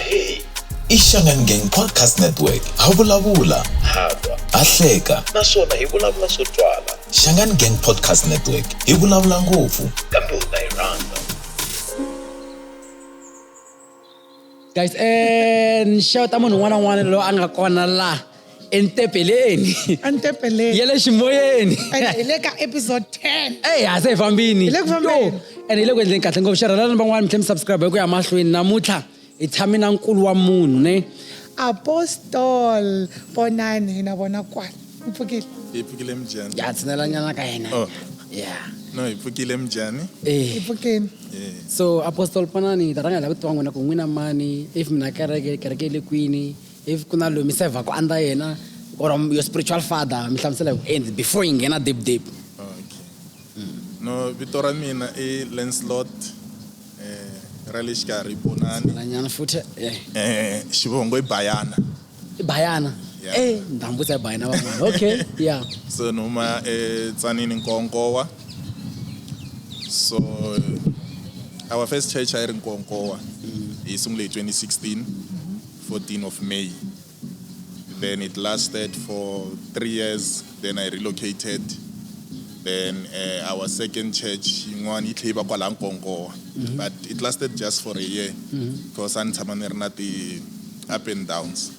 Hey, Ishangan Gang Podcast Network. Habula Haba Ahleka naswona hi vulavula swo twala. Shangan Gang Podcast Network hi vulavula ngopfu kambe u ta yi rhandza. Guys, shout out munhu n'wana n'wana lo anga kona la entepeleni. Antepele. Yele ximoyeni. Ile ka episode 10. Hey, ase fambini. Ile ku fambeni. And ile ku endleni kahle ngopfu share lana van'wana mi tlhela subscribe ku ya mahlweni namuntlha hi tshame na nkulu wa munhu ne. Apostol Ponani na bona kwala. Mpfukile. Ipfukile mjani? Ya tsinela nyana ka yena. Oh. Yeah. No, ipfukile mjani? Mpfukile. So Apostol Ponani taranga la kutwa ngwana ku n'wina mani if mina kereke le kwini if kuna lo mi serve ku anda yena or your spiritual father mi hlamusela ku end before you ngena deep. Okay. No, vito ra mina I Lancelot Ralishkari Ponani. La nyana futhi Xivongo Ibayana. Bayana. Yeah. Ndambuza bayana ba. Okay, yeah. So noma tsanini Nkonkowa. So our first church here in Nkonkowa is only 2016, 14th of May. Then it lasted for 3 years. Then I relocated. Then our second church, but it lasted just for a year because the up and downs.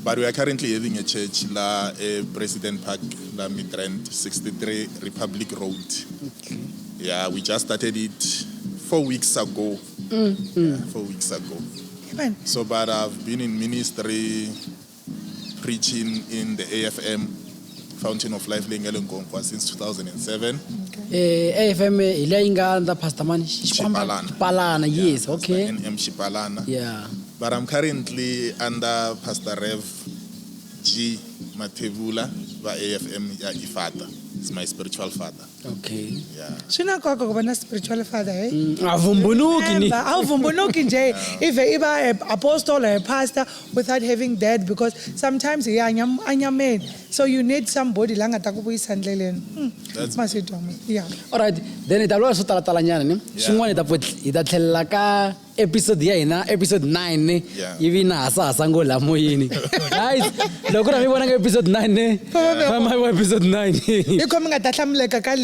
But we are currently having a church la President Park, la Midrand, 63 Republic Road. Okay. Yeah, we just started it 4 weeks ago. Yeah, 4 weeks ago. Amen. So, but I've been in ministry, preaching in the AFM, Fountain of Life, Lengelongonkwa, since 2007. AFM ile inga under Pastor Mani Shipalana. Yes, okay. NM Shipalana. Yeah. But I'm currently under Pastor Rev G Matevula by AFM Ifata. It's my spiritual father. Okay. Yeah. Shina kwako kuba na spiritual father Avumbunuki ni. Avumbunuki nje. If apostle or a pastor without having that, because sometimes anyameni. So you need somebody langa takubuyisa ndleleni. That's masitwa. Yeah. All right. Then italwa so tala nyana ni. Xin'wana itatlhela ka episode ya hina episode 9 ne. Ivi na asa ngo la moyini. Guys, loko na mi vona ka episode 9 ne. Mama episode 9. Ikomi nga tahlamuleka ka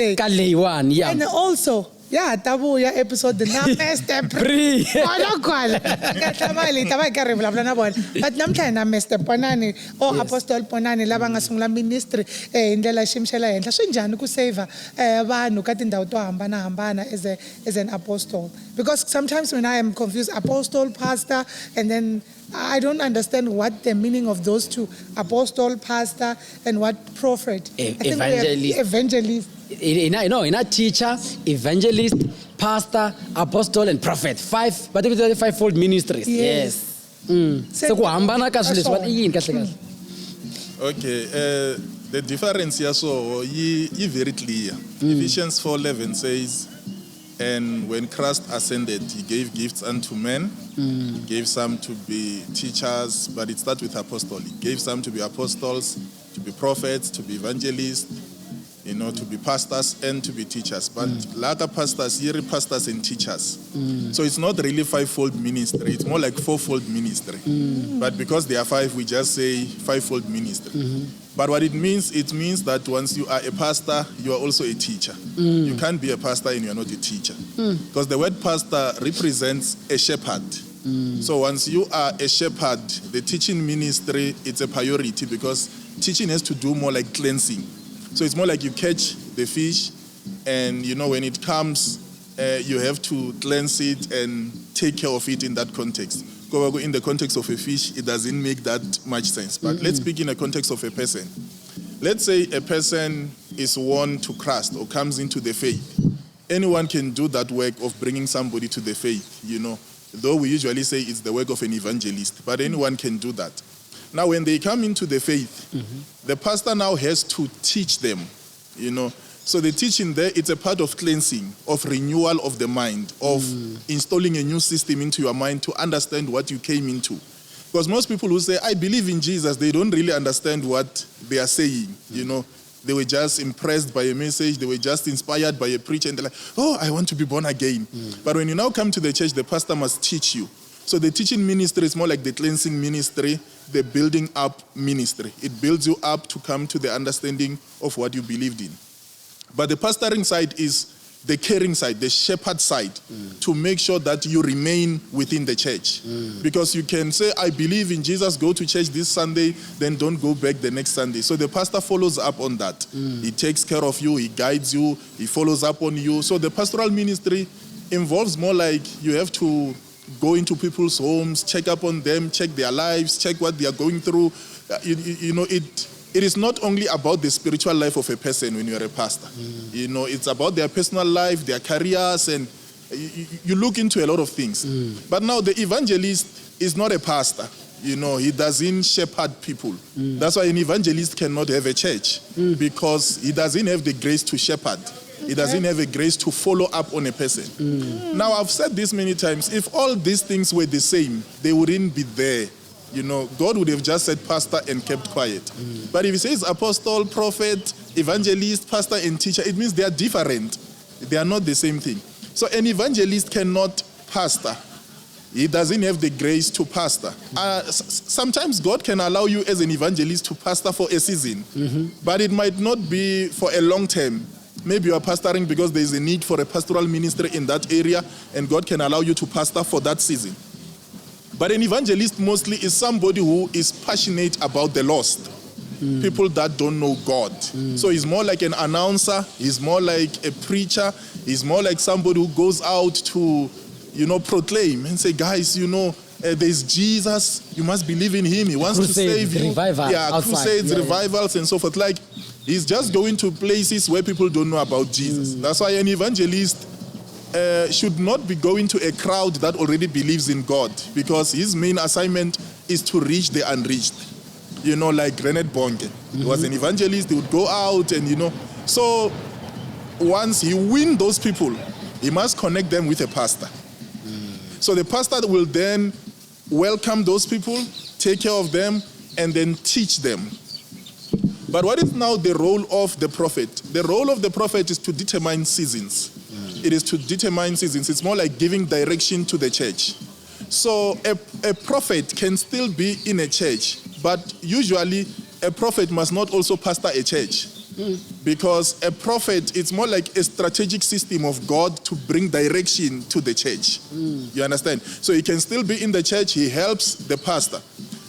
one, yeah. And also, yeah, tabuya episode na Mr. Pre. Kwala. Katamali tabay ka rin bla na bon. But namtla na Mr. Ponani o Apostol Ponani laba nga sungla ministry indlela shimshela yendla so njani ku save abantu ka tindawo to hambana as an apostle, because sometimes when I am confused apostle, pastor, and then I don't understand what the meaning of those two, apostle, pastor, and what prophet. Evangelist. In a teacher, evangelist, pastor, apostle, and prophet. Five-fold ministries. Yes. So kuhambana ka swilo what yini kahle. Okay, the difference here so is very clear. Ephesians 4:11 says, and when Christ ascended, he gave gifts unto men. He gave some to be teachers, but it starts with apostles. He gave some to be apostles, to be prophets, to be evangelists, to be pastors and to be teachers. But like pastors, you're pastors and teachers. So it's not really five-fold ministry. It's more like four-fold ministry. But because there are five, we just say five-fold ministry. But what it means that once you are a pastor, you are also a teacher. You can't be a pastor and you are not a teacher. Because the word pastor represents a shepherd. So once you are a shepherd, the teaching ministry, it's a priority because teaching has to do more like cleansing. So it's more like you catch the fish and, when it comes, you have to cleanse it and take care of it in that context. In the context of a fish, it doesn't make that much sense. But let's speak in the context of a person. Let's say a person is won to Christ or comes into the faith. Anyone can do that work of bringing somebody to the faith, Though we usually say it's the work of an evangelist, but anyone can do that. Now, when they come into the faith, the pastor now has to teach them, So the teaching there, it's a part of cleansing, of renewal of the mind, of installing a new system into your mind to understand what you came into. Because most people who say, I believe in Jesus, they don't really understand what they are saying, They were just impressed by a message. They were just inspired by a preacher. And they're like, I want to be born again. But when you now come to the church, the pastor must teach you. So the teaching ministry is more like the cleansing ministry, the building up ministry. It builds you up to come to the understanding of what you believed in. But the pastoring side is the caring side, the shepherd side, to make sure that you remain within the church. Because you can say, I believe in Jesus, go to church this Sunday, then don't go back the next Sunday. So the pastor follows up on that. He takes care of you, he guides you, he follows up on you. So the pastoral ministry involves more like you have to go into people's homes, check up on them, check their lives, check what they are going through. It is not only about the spiritual life of a person when you're a pastor. It's about their personal life, their careers, and you look into a lot of things. But now the evangelist is not a pastor. He doesn't shepherd people. That's why an evangelist cannot have a church, because he doesn't have the grace to shepherd. He doesn't have a grace to follow up on a person. Now, I've said this many times. If all these things were the same, they wouldn't be there. God would have just said pastor and kept quiet. But if he says apostle, prophet, evangelist, pastor, and teacher, it means they are different. They are not the same thing. So an evangelist cannot pastor. He doesn't have the grace to pastor. Sometimes God can allow you as an evangelist to pastor for a season, but it might not be for a long term. Maybe you are pastoring because there is a need for a pastoral ministry in that area, and God can allow you to pastor for that season. But an evangelist mostly is somebody who is passionate about the lost, people that don't know God. So he's more like an announcer, he's more like a preacher, he's more like somebody who goes out to, proclaim and say, guys, there's Jesus, you must believe in him, he wants to save you. Crusades, revivals, and so forth. Like, he's just going to places where people don't know about Jesus. That's why an evangelist should not be going to a crowd that already believes in God, because his main assignment is to reach the unreached. Like Renette Bonke. He was an evangelist, he would go out and, so once he wins those people, he must connect them with a pastor. So the pastor will then welcome those people, take care of them, and then teach them. But what is now the role of the prophet? The role of the prophet is to determine seasons. It is to determine seasons. It's more like giving direction to the church. So a prophet can still be in a church, but usually a prophet must not also pastor a church. Because a prophet, it's more like a strategic system of God to bring direction to the church. You understand? So he can still be in the church, he helps the pastor.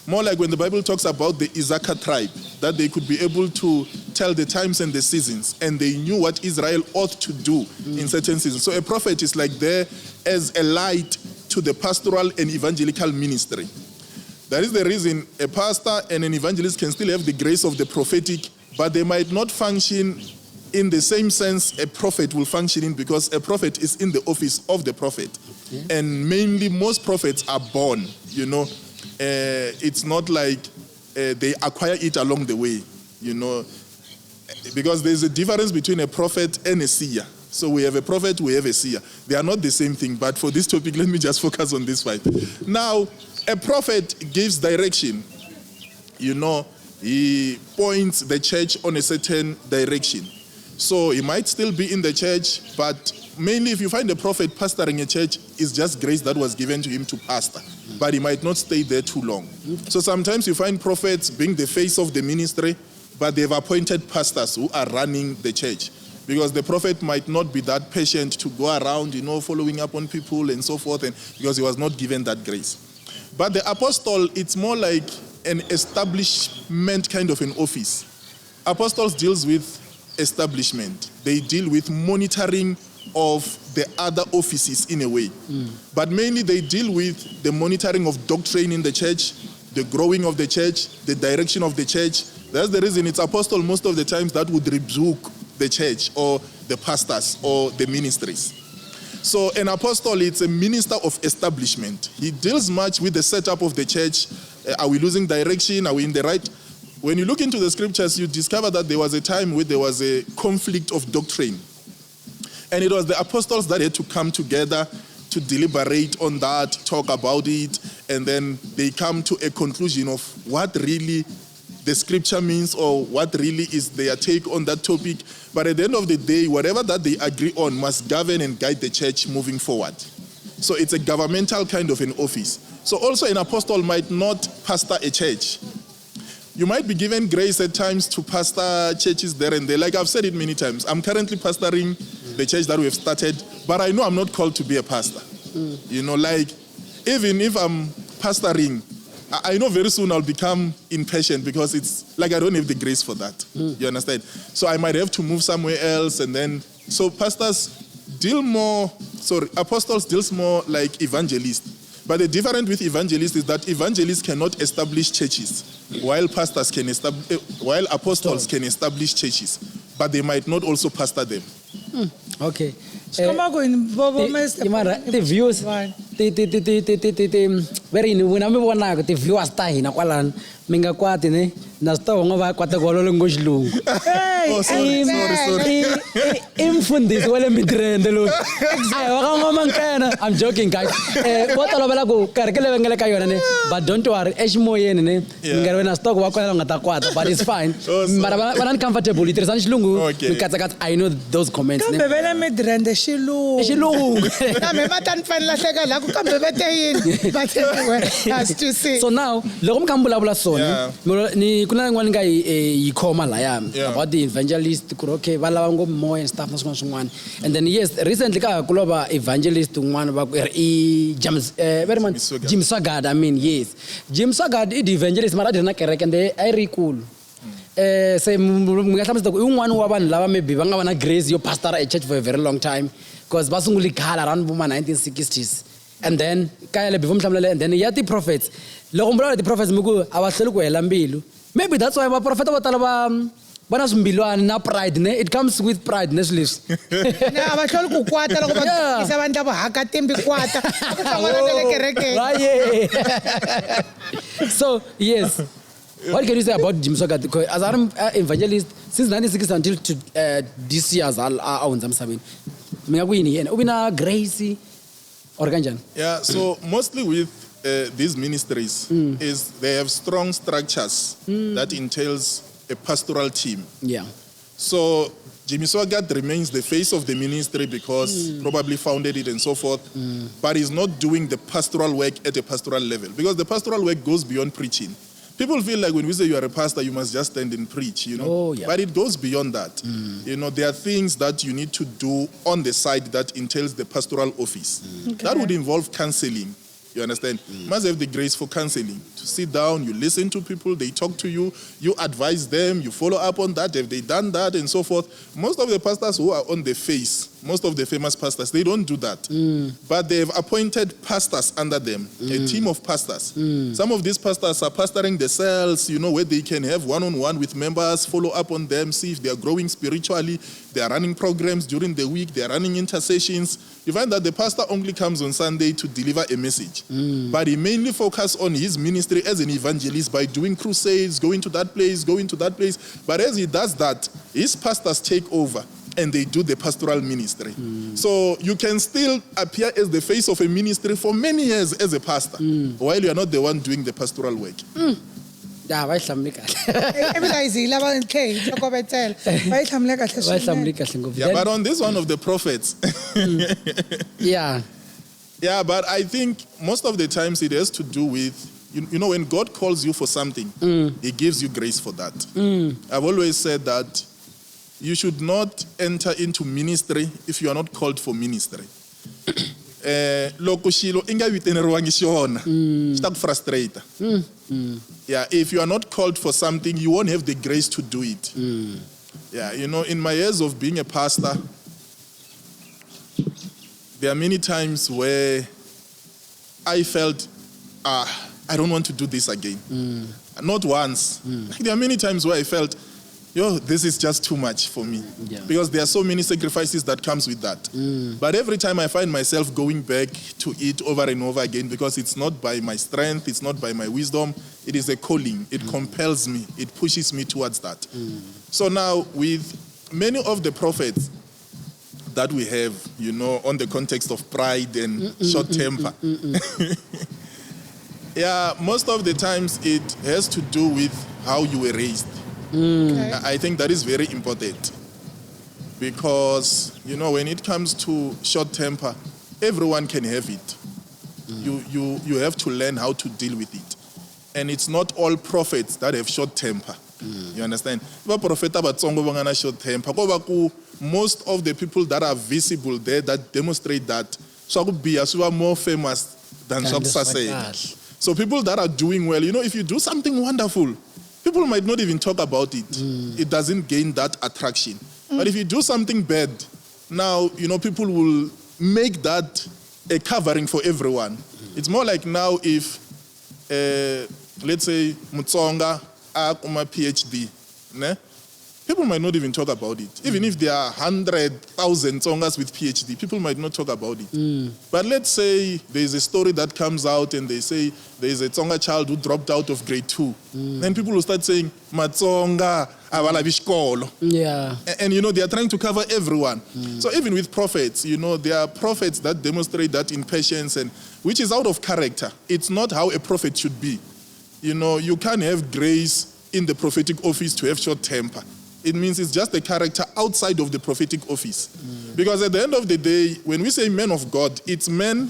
More like when the Bible talks about the Issachar tribe, that they could be able to tell the times and the seasons, and they knew what Israel ought to do in certain seasons. So a prophet is like there as a light to the pastoral and evangelical ministry. That is the reason a pastor and an evangelist can still have the grace of the prophetic, but they might not function in the same sense a prophet will function in, because a prophet is in the office of the prophet. And mainly most prophets are born, it's not like they acquire it along the way, because there's a difference between a prophet and a seer. So we have a prophet, we have a seer. They are not the same thing, but for this topic, let me just focus on this one. Now, a prophet gives direction. He points the church on a certain direction. So he might still be in the church, but mainly if you find a prophet pastoring a church, it's just grace that was given to him to pastor. But he might not stay there too long. So sometimes you find prophets being the face of the ministry, but they've appointed pastors who are running the church. Because the prophet might not be that patient to go around, following up on people and so forth, and because he was not given that grace. But the apostle, it's more like an establishment kind of an office. Apostles deals with establishment. They deal with monitoring of the other offices in a way. But mainly they deal with the monitoring of doctrine in the church, the growing of the church, the direction of the church. That's the reason it's apostle most of the times that would rebuke the church or the pastors or the ministries. So an apostle, it's a minister of establishment. He deals much with the setup of the church. Are we losing direction? Are we in the right? When you look into the scriptures, you discover that there was a time where there was a conflict of doctrine. And it was the apostles that had to come together to deliberate on that, talk about it, and then they come to a conclusion of what really the scripture means or what really is their take on that topic. But at the end of the day, whatever that they agree on must govern and guide the church moving forward. So it's a governmental kind of an office. So also an apostle might not pastor a church. You might be given grace at times to pastor churches there and there. Like I've said it many times, I'm currently pastoring the church that we've started, but I know I'm not called to be a pastor. You know, like even if I'm pastoring, I know very soon I'll become impatient because it's like I don't have the grace for that. You understand? So I might have to move somewhere else, and then so pastors deal more. Apostles deals more like evangelists. But the difference with evangelists is that evangelists cannot establish churches, while while apostles can establish churches, but they might not also pastor them. Okay. The views very ni wena mi vonaka ti viewers ta hina kwalani mi nga kwati ne na switongo va kwata gololo ngo xilungu Sorry. i mfundisi wa le mitirende loyi ayi wa ka ngoma nkena I'm joking guys vo tolovela ku karhi ke le vengele ka yona ne but don't worry eximoyeni ne mi nga ri na switoko va kona va nga ta kwata but it's fine mara va ni comfortable yi tirhisani xilungu mi katsakatsa I know those comments kambe ve le mitirende xilungu kambe va ta ni fani lahleka la ku kambe ve te yini but anyway has to see. So now loko mi kha mi vulavula swona ni ku na yin'wana nga yi khoma laya about the evangelist ku ri okay va lava ngopfu more and stuff na swin'wana swin'wana and then yes recently ka ku lova evangelist un'wana va ku i Jim Swagard I mean yes Jim Swagard i the evangelist mara a ri na kereke and a ri ikulu se mi nga hlamusela ku i un'wana wa vanhu lava maybe va nga va na grace yo pastora a church for a very long time because va sungule khala around ma 1960s and then kaya le before mhlamulele and then ya ti prophets loko mbula ti prophets mi ku a va hleli ku hela mbilu maybe that's why va profeta vo tala va na swimbilwana na pride ne it comes with pride ne swileswi na va hloli ku kwata loko va isa vanhu lavo haka timbi kwata ku hlangana na le kerekeni so yes what can you say about Jim Swagard as an evangelist since 1960 until to this year a hundza misaveni mi nga ku yini yena u vi na grace or kanjani? Yeah, so mostly with these ministries is they have strong structures that entails a pastoral team. Yeah. So Jimmy Swagard remains the face of the ministry because probably founded it and so forth, but is not doing the pastoral work at a pastoral level because the pastoral work goes beyond preaching. People feel like when we say you are a pastor, you must just stand and preach, you know. Oh, yeah. But it goes beyond that. You know, there are things that you need to do on the side that entails the pastoral office. Okay. That would involve counseling. You understand? You must have the grace for counseling. To sit down, you listen to people, they talk to you, you advise them, you follow up on that, have they done that, and so forth. Most of the pastors who are on the face, most of the famous pastors, they don't do that. But they've appointed pastors under them, a team of pastors. Some of these pastors are pastoring the cells, you know, where they can have one-on-one with members, follow up on them, see if they are growing spiritually. They are running programs during the week, they are running intercessions. You find that the pastor only comes on Sunday to deliver a message. But he mainly focuses on his ministry as an evangelist by doing crusades, going to that place, going to that place. But as he does that, his pastors take over and they do the pastoral ministry. So you can still appear as the face of a ministry for many years as a pastor, while you are not the one doing the pastoral work. Yeah, but on this one of the prophets. Yeah, but I think most of the times it has to do with, you know, when God calls you for something, He gives you grace for that. I've always said that you should not enter into ministry if you are not called for ministry. Loko xilo inga viteneriwangi xona xi ta ku frustrate. Yeah, if you are not called for something, you won't have the grace to do it. Yeah, you know, in my years of being a pastor, there are many times where I felt, I don't want to do this again. Not once. There are many times where I felt, this is just too much for me. Because there are so many sacrifices that comes with that. But every time I find myself going back to it over and over again, because it's not by my strength, it's not by my wisdom, it is a calling. It compels me. It pushes me towards that. So now, with many of the prophets that we have, you know, on the context of pride and short temper, yeah, most of the times it has to do with how you were raised. I think that is very important because, you know, when it comes to short temper, everyone can have it. You have to learn how to deal with it. And it's not all prophets that have short temper. You understand? Short temper. Most of the people that are visible there that demonstrate that are more famous than said. So people that are doing well, if you do something wonderful, people might not even talk about it. It doesn't gain that attraction. But if you do something bad, now, people will make that a covering for everyone. It's more like now if, let's say, Mutsonga akuma PhD, ne? People might not even talk about it. Even if there are 100,000 Tsongas with PhD, people might not talk about it. But let's say there's a story that comes out and they say there's a Tsonga child who dropped out of grade 2. Then people will start saying, Matsonga, avala bishkolo. Yeah. And they are trying to cover everyone. So even with prophets, there are prophets that demonstrate that impatience, and which is out of character. It's not how a prophet should be. You can't have grace in the prophetic office to have short temper. It means it's just the character outside of the prophetic office. Because at the end of the day, when we say men of God, it's men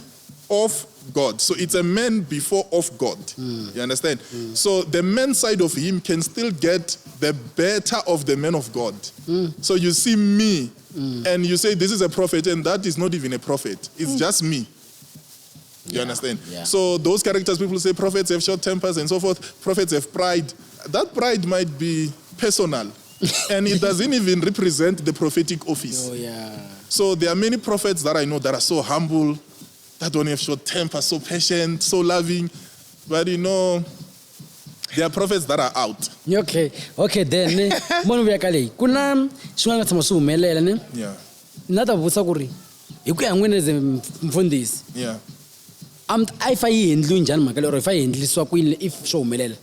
of God. So it's a man before of God. You understand? So the man side of him can still get the better of the man of God. So you see me and you say this is a prophet, and that is not even a prophet. It's just me. You understand? Yeah. So those characters, people say prophets have short tempers and so forth. Prophets have pride. That pride might be personal. And it doesn't even represent the prophetic office. Oh, yeah. So there are many prophets that I know that are so humble, that don't have short temper, so patient, so loving. But there are prophets that are out. Okay, then mona vuya kale kuna swin'wana tshama swi humelela ne Yeah. na ta vutisa ku ri hi ku ya n'wina as mfundhisi Yeah. a yi fa yi endliwi njhani mhaka leyi or yi fa yi endlisiwa ku yini if swo humelela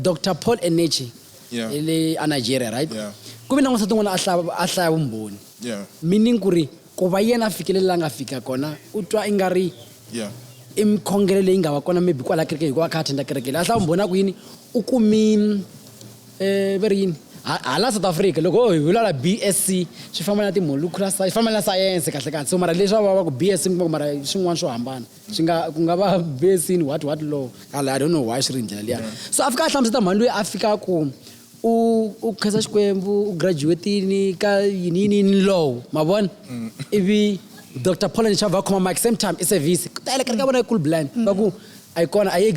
Dr. Paul Enechi Yeah. le a Nigeria, right? Yeah. Ku vi na n'wansati n'wana a hlaya vumbhoni, Yeah. meaning ku ri ku va yena a fikelela nga fika kona u twa i nga ri Yeah. i mikhongelo leyi nga va kona maybe kwala kereke hikuva kha attenda kereke leyi a hlaya vumbhoni a ku yini u kumi va ri yini hala South Africa loko hi vulavula BSc swi famba na ti-molecular science swi famba na science kahle so mara leswi va ku BSc mara swin'wana swo hambana ku nga va BSc in what law I don't know why swi ri ndlela liya. So a fika a hlamuseta mhani loyi a fika ku u khensa xikwembu u graduate-ini ka yini law ma vona ivi Dr. Paul Enechi va khoma mic same time i service ku tele kereke ka vona cool blind va ku a yi kona a yi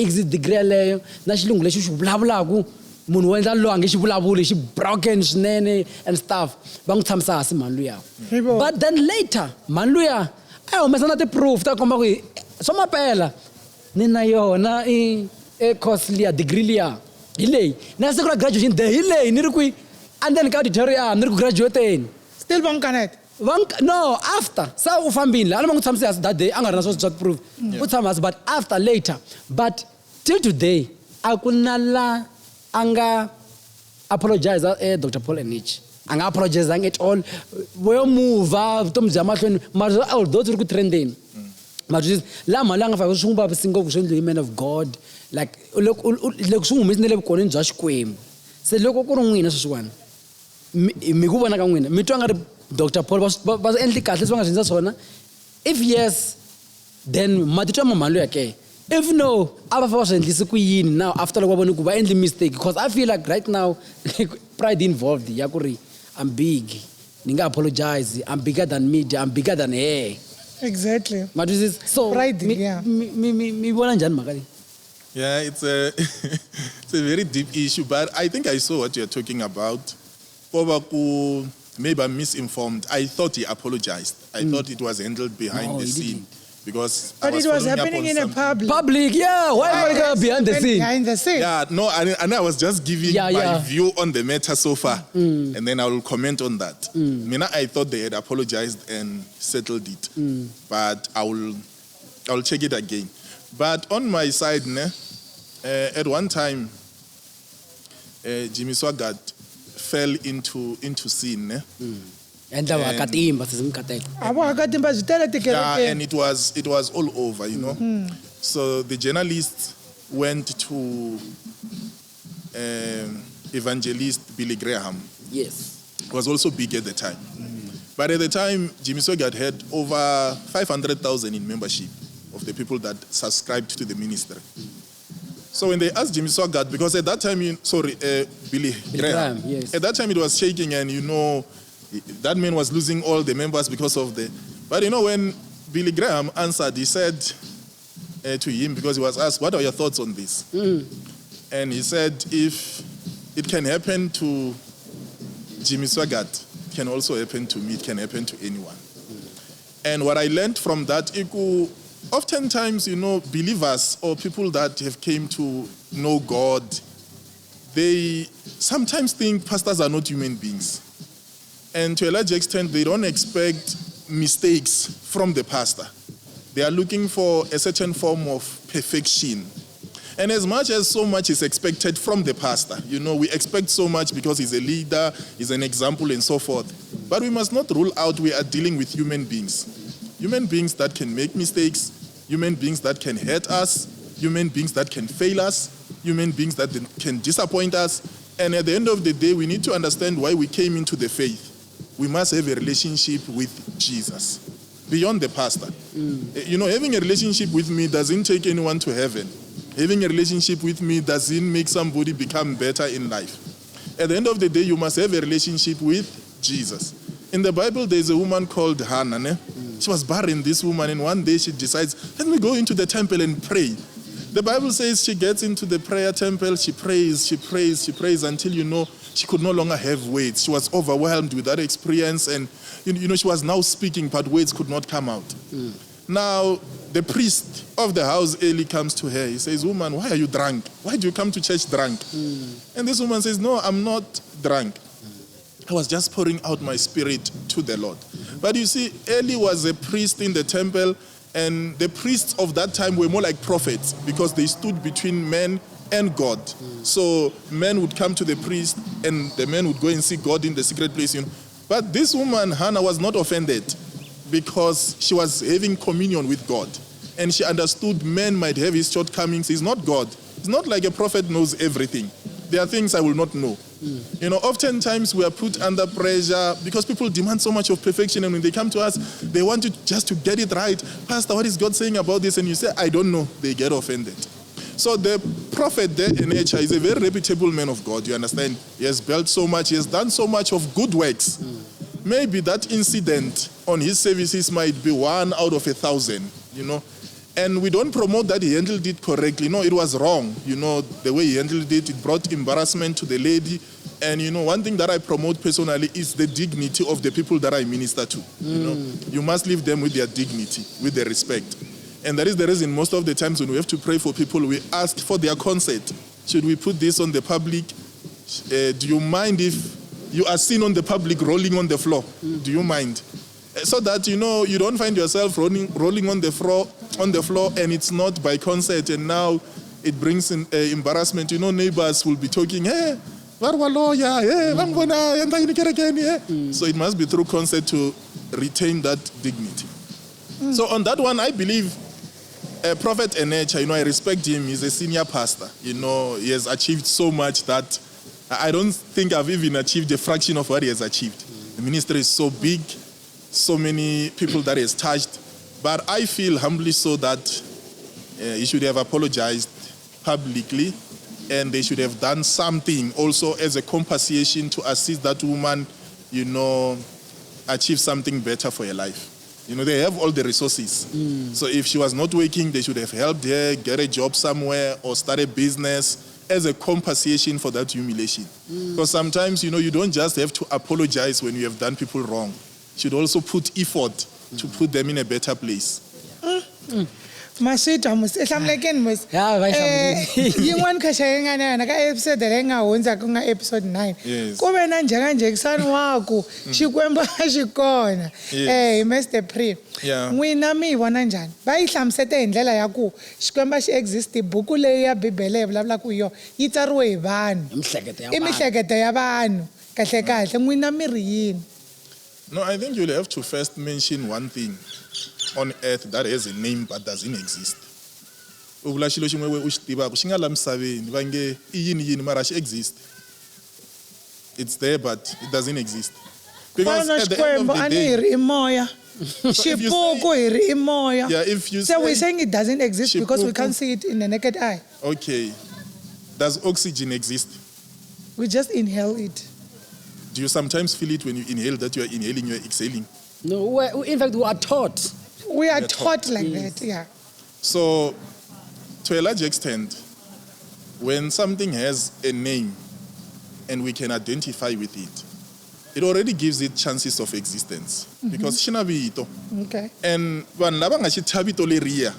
exit degree yaleyo na xilungu lexi xi vulavulaku munhu wo endla lo a nge xi vulavuli xi broken swinene and stuff va n'wi tshamisa hansi mhani luya. But then later mhani luya a humesa na ti-proof ta komba ku swa mapela ni na yona i course liya degree liya hi leyi na siku ra graduation day hi leyi ni ri kwi and then ka auditorium ni ri ku graduateni Still won't connect. no after sa u fambile a ni ma n'wi tshamise hansi that day a nga ri na swa proof u tshama hansi but after later but till today a ku na la a nga apologize Dr. Paul Enechi a nga apologizangi at all voyo muva vutomi bya mahlweni mara although tiri ku trendeni mara la mali a nga faka swi n'wi vavisi ngopfu swi endliwe man of God like loko swi n'wi humesi na le vukoneni bya xikwembu se loko ku ri n'wina sweswiwani mi ku vona ka n'wina mi twa nga ri Dr. Paul va endli kahle leswi va nga swi endlisa swona if yes then ma titwa mhani loyi ke if no a va fa va swi endlisi ku yini now after loko va vone ku va endli mistake because I feel like right now pride involved ya ku ri I'm big ni nga apologize I'm bigger than media I'm bigger than hair. Exactly. So pride, yeah. Mi vona njhani mhaka leyi? Yeah, it's a very deep issue, but I think I saw what you're talking about. Maybe I'm misinformed. I thought he apologized. I thought it was handled behind the scene. Because but it was happening in a public. Yeah. Why go behind the scene? Behind the scene. Yeah, no, and I was just giving my view on the matter so far, and then I will comment on that. I thought they had apologized and settled it, but I will check it again. But on my side, at one time, Jimmy Swaggart fell into sin. And and it was all over, So the journalists went to evangelist Billy Graham. Yes. Was also big at the time. But at the time, Jimmy Swaggart had over 500,000 in membership of the people that subscribed to the ministry. So when they asked Jimmy Swaggart, because at that time, Billy Graham, yes. At that time it was shaking, and that man was losing all the members because of the. But when Billy Graham answered, he said to him, because he was asked, "What are your thoughts on this?" And he said, "If it can happen to Jimmy Swaggart, it can also happen to me. It can happen to anyone." And what I learned from that, oftentimes, believers or people that have came to know God, they sometimes think pastors are not human beings. And to a large extent, they don't expect mistakes from the pastor. They are looking for a certain form of perfection. And as much as so much is expected from the pastor, we expect so much because he's a leader, he's an example, and so forth. But we must not rule out we are dealing with human beings. Human beings that can make mistakes, human beings that can hurt us, human beings that can fail us, human beings that can disappoint us. And at the end of the day, we need to understand why we came into the faith. We must have a relationship with Jesus, beyond the pastor. Having a relationship with me doesn't take anyone to heaven. Having a relationship with me doesn't make somebody become better in life. At the end of the day, you must have a relationship with Jesus. In the Bible, there's a woman called Hannah. She was barren, this woman, and one day she decides, let me go into the temple and pray. The Bible says she gets into the prayer temple, she prays until, she could no longer have words. She was overwhelmed with that experience, and, she was now speaking, but words could not come out. Now, the priest of the house, Eli, comes to her. He says, woman, why are you drunk? Why do you come to church drunk? And this woman says, no, I'm not drunk. I was just pouring out my spirit to the Lord. But you see, Eli was a priest in the temple, and the priests of that time were more like prophets because they stood between men and God. So men would come to the priest, and the men would go and see God in the secret place. But this woman, Hannah, was not offended because she was having communion with God. And she understood men might have his shortcomings. He's not God. It's not like a prophet knows everything. There are things I will not know. Oftentimes we are put under pressure because people demand so much of perfection, and when they come to us, they want you just to get it right. Pastor, what is God saying about this? And you say, I don't know. They get offended. So the prophet there in nature is a very reputable man of God, you understand? He has built so much, he has done so much of good works. Maybe that incident on his services might be 1 out of 1,000, And we don't promote that he handled it correctly. No, it was wrong. The way he handled it, it brought embarrassment to the lady. And, one thing that I promote personally is the dignity of the people that I minister to. You must leave them with their dignity, with their respect. And that is the reason most of the times when we have to pray for people, we ask for their consent. Should we put this on the public? Do you mind if you are seen on the public rolling on the floor? Do you mind? So that, you don't find yourself rolling on the floor, and it's not by consent, and now it brings in embarrassment. Neighbors will be talking, hey, so it must be through consent to retain that dignity. So on that one, I believe Prophet Enecha, I respect him. He's a senior pastor. He has achieved so much that I don't think I've even achieved a fraction of what he has achieved. The ministry is so big, so many people that he has touched. But I feel humbly so that he should have apologized publicly, and they should have done something also as a compensation to assist that woman, achieve something better for her life. They have all the resources. So if she was not working, they should have helped her get a job somewhere or start a business as a compensation for that humiliation. Because sometimes, you don't just have to apologize when you have done people wrong. You should also put effort to put them in a better place. Masita mus ehlamleken mus Ya, vai hlamulekile. yin'wana khashayengana yana ka episode leyi nga hundza ku nga episode 9 ku ve na njhekanjhekisani waku xikwembu a xi kona hi Mr Pre n'wina mi yi vona njhani va yi hlamusete hi ndlela ya ku xikwembu a xi exist buku leyi ya bibele yi vulavulaka hi yona yi tsariwe hi vanhu i mihleketo ya vanhu kahle kahle n'wina mi ri yini? No, I think you'll have to first mention one thing on earth that has a name but doesn't exist. It's there but it doesn't exist. Because at the end of the day, Xipuku hi ri i moya. Yeah, if you So we're say saying it doesn't exist because we xipuku- can't see it in the naked eye. okay, does oxygen exist? We just inhale it. Do you sometimes feel it when you inhale that you are inhaling, you are exhaling? No, in fact, we are taught. We are Yeah, taught like Yes. that, yeah. So, to a large extent, when something has a name and we can identify with it, it already gives it chances of existence. Because xinavito, Okay. and vanhu lava nga xi thya vito leriya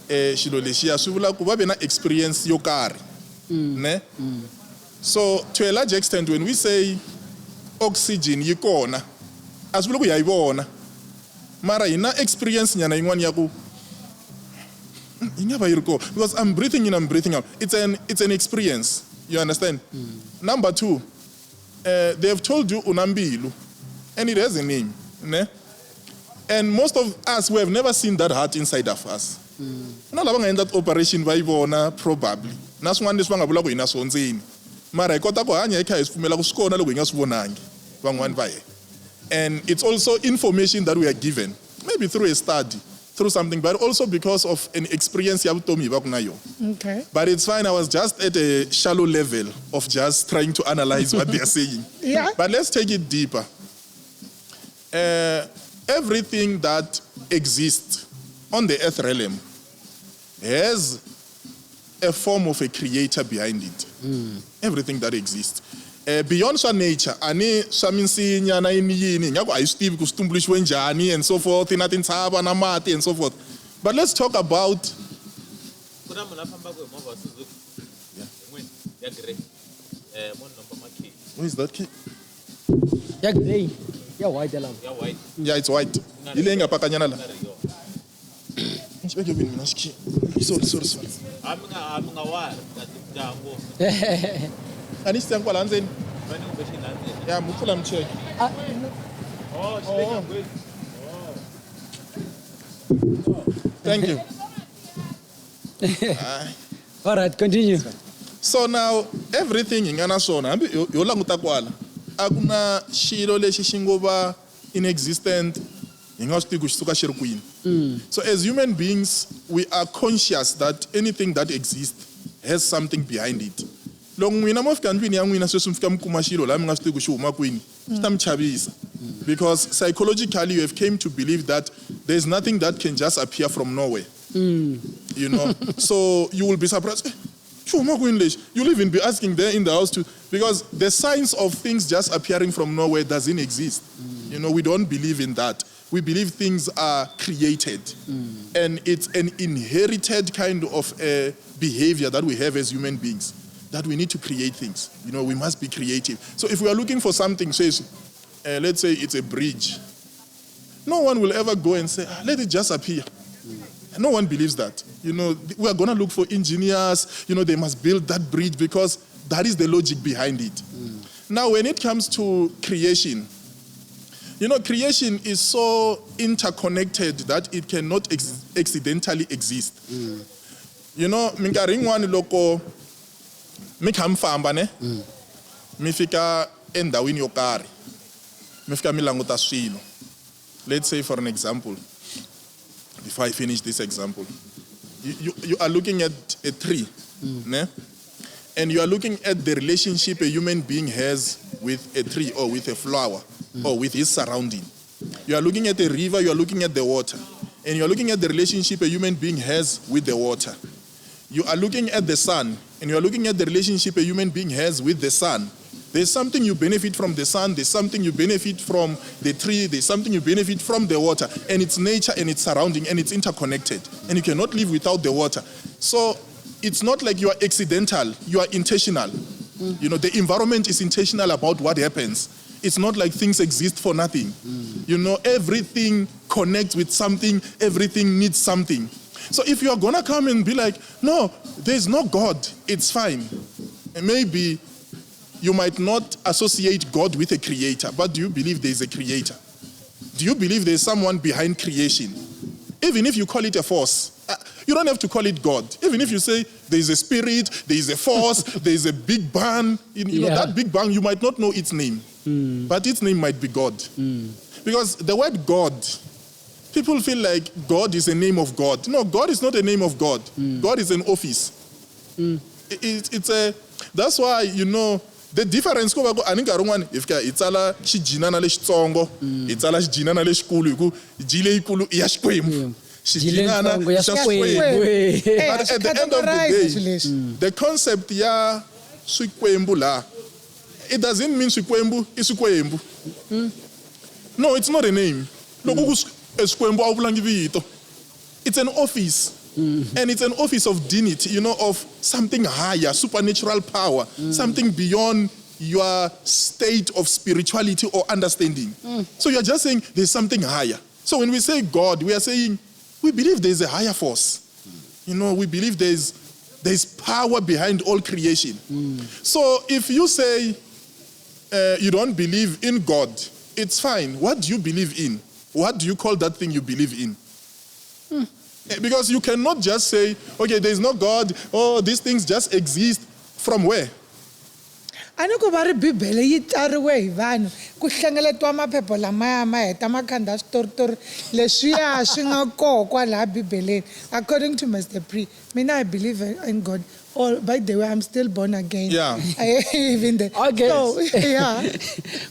xilo lexiya swi vula ku va ve na experience yo karhi ne so to a large extent when we say oxygen yi kona a swi vuli ku ya yi vona mara hi na experience nyana yin'wana ya ku yi nga va yi ri kona because I'm breathing in, I'm breathing out. It's an experience. You understand? Number two, they have told you unambilu, and it has a name. Ne? And most of us, we have never seen that heart inside of us. Na lava nga endla operation va yi vona probably. Na swin'wana leswi va nga vula ku hi na swo ndzeni. Mara hi kota ku hanya hi kha hi swi pfumela ku swi kona loko hi nga swi vonangi van'wana va hina. And it's also information that we are given, maybe through a study, through something, but also because of an experience ya vutomi hi va ku na yona. Okay. But it's fine, I was just at a shallow level of just trying to analyze what they are saying. Yeah. But let's take it deeper. Everything that exists on the earth realm has a form of a creator behind it. Everything that exists. Beyond swa nature, ani swa minsinya na yini ngaku a yi swi tivi ku swi tumbuluxiwe njhani and so forth, na tintshava na mati and so forth. But let's talk about what is that key? Yeah, grey. Yeah, white alarm. Yeah, it's white. Ile nga pakanyana la. Nxibeke kwini mina xikhi. Sorry. Ani xitsenga kwala ndzeni. Ya mupfula mcheke. Thank you. All right, continue. So now everything hi nga na swona hambi yo languta kwala a ku na xilo lexi xi ngo va inexistent hi nga swi tivi ku xi suka xi ri kwini. So as human beings we are conscious that anything that exists has something behind it. Loko n'wina mo fika ndlwini ya n'wina sweswi mi fika mi kuma xilo laha mi nga swi tivi ku xi huma kwini swi ta mi chavisa because psychologically you have came to believe that there is nothing that can just appear from nowhere. You know, so you will be surprised. You'll even be asking there in the house too, because the signs of things just appearing from nowhere doesn't exist. You know, we don't believe in that. We believe things are created, and it's an inherited kind of behavior that we have as human beings, that we need to create things. You know, we must be creative. So if we are looking for something, says, let's say it's a bridge, no one will ever go and say, let it just appear. No one believes that. You know, we are going to look for engineers, you know, they must build that bridge because that is the logic behind it. Now, when it comes to creation, you know, creation is so interconnected that it cannot accidentally exist. You know, minkarhi yin'wani loko mi kha mi famba ne mi fika endhawini yo karhi mi fika mi languta swilo. Let's say for an example, before I finish this example, you are looking at a tree, ne? And you are looking at the relationship a human being has with a tree or with a flower or with his surrounding. You are looking at a river, you are looking at the water, and you are looking at the relationship a human being has with the water. You are looking at the sun, and you are looking at the relationship a human being has with the sun. There's something you benefit from the sun, there's something you benefit from the tree, there's something you benefit from the water, and its nature and its surrounding, and it's interconnected. And you cannot live without the water. So it's not like you are accidental, you are intentional. You know, the environment is intentional about what happens. It's not like things exist for nothing. You know, everything connects with something, everything needs something. So if you are gonna come and be like, no, there's no God, it's fine. And maybe you might not associate God with a creator, but do you believe there is a creator? Do you believe there is someone behind creation? Even if you call it a force, you don't have to call it God. Even if you say there is a spirit, there is a force, there is a big bang, you know, that big bang, you might not know its name, but its name might be God. Because the word God people feel like God is a name of God. No, God is not a name of God. God is an office. It's a. That's why, you know, the difference. If it's ala shijina na le shitsongo, it's ala shijina na le shikulu. Iku jile ikulu iya shikwemu. Shijina na shikwemu. But at the end of the day, the concept ya shikwemu la, it doesn't mean shikwemu is shikwemu. No, it's not a name. It's an office. And it's an office of dignity, you know, of something higher, supernatural power, something beyond your state of spirituality or understanding. So you're just saying there's something higher. So when we say God, we are saying we believe there's a higher force. You know, we believe there's power behind all creation. So if you say you don't believe in God, it's fine. What do you believe in? What do you call that thing you believe in? Because you cannot just say, okay, there's no God, oh, these things just exist. From where? Ano ko ba ri Bibele yi tsariwe hi vanhu ku hlengeletwa maphepha lamaya ma heta makhanda switoritori leswiya swi nga koho kwalaha Bibeleni. According to Mr. Pre, mina I believe in God. Oh, by the way, I'm still born again. Yeah. Even there. Okay. So, yeah.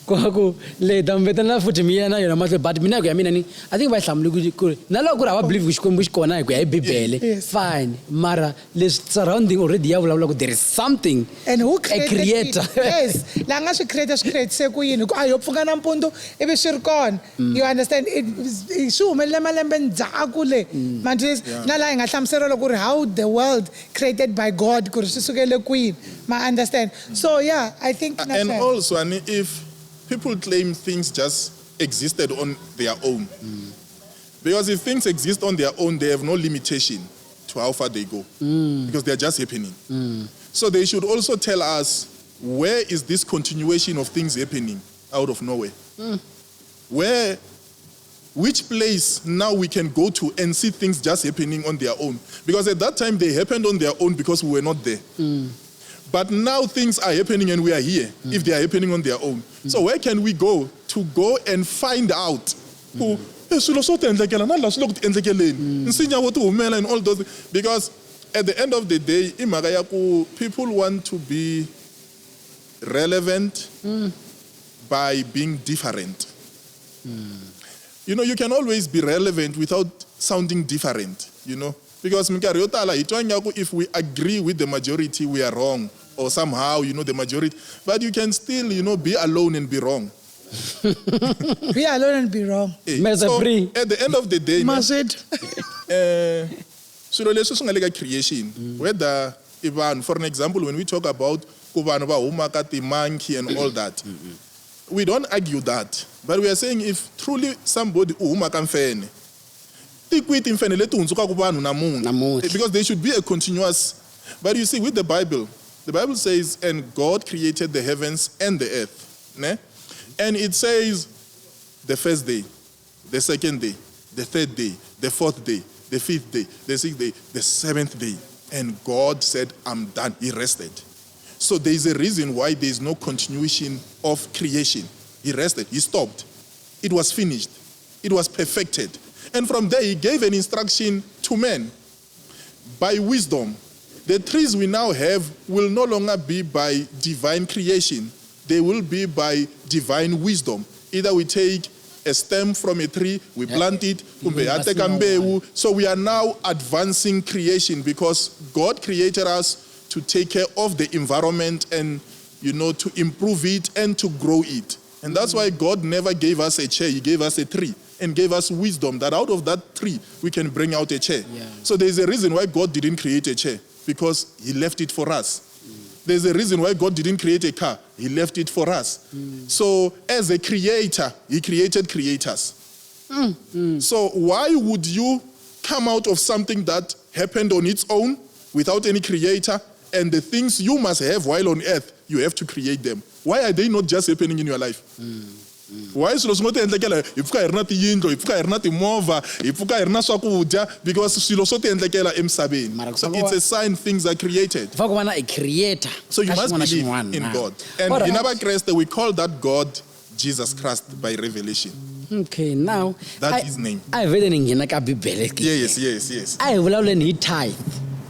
Kwaku le dambeta na futhi mina yona manje but mina ku ya mina ni I think bayihlamuli ku naloko aba believe Xikwembu xikona hi ku ya Bibele. Yes. Fine. Mara les surrounding already ya vulavula ku there is something. And who a created creator. it? Yes. La nga swi create se ku yini ku ayo pfuka nampundzu ivi swi ri kona. You understand? Swi humelele malembe ndzhaku le. Manje na la hi nga hlamuseriwa ku ri how the world created by God. I understand. So yeah, I think. And also, if people claim things just existed on their own, because if things exist on their own, they have no limitation to how far they go, because they are just happening. So they should also tell us where is this continuation of things happening out of nowhere. Which place now we can go to and see things just happening on their own? Because at that time they happened on their own because we were not there. But now things are happening and we are here if they are happening on their own. So where can we go to go and find out who and all those? Because at the end of the day, people want to be relevant by being different. You know, you can always be relevant without sounding different, you know. Because if we agree with the majority, we are wrong. Or somehow, you know, the majority. But you can still, you know, be alone and be wrong. Be alone and be wrong. So, at the end of the day, creation, whether even, for an example, when we talk about monkey and all that, we don't argue that. But we are saying if truly somebody because there should be a continuous. But you see, with the Bible says, and God created the heavens and the earth. Ne? And it says the first day, the second day, the third day, the fourth day, the fifth day, the sixth day, the seventh day. And God said, I'm done. He rested. So there is a reason why there is no continuation of creation. He rested. He stopped. It was finished. It was perfected. And from there, he gave an instruction to men. By wisdom, the trees we now have will no longer be by divine creation. They will be by divine wisdom. Either we take a stem from a tree, we plant it, so we are now advancing creation because God created us to take care of the environment and, you know, to improve it and to grow it. And that's why God never gave us a chair, he gave us a tree and gave us wisdom that out of that tree we can bring out a chair. Yeah. So there's a reason why God didn't create a chair, because he left it for us. There's a reason why God didn't create a car, he left it for us. So as a creator, he created creators. So why would you come out of something that happened on its own without any creator, and the things you must have while on earth, you have to create them? Why are they not just happening in your life? Why is it not because so it's a sign things are created. So you must believe in God. And in our Christ, we call that God Jesus Christ by revelation. Okay, now. That's his name. I vele ni nghena ka Bibele. Yes. A hi vulavuleni hi tithe.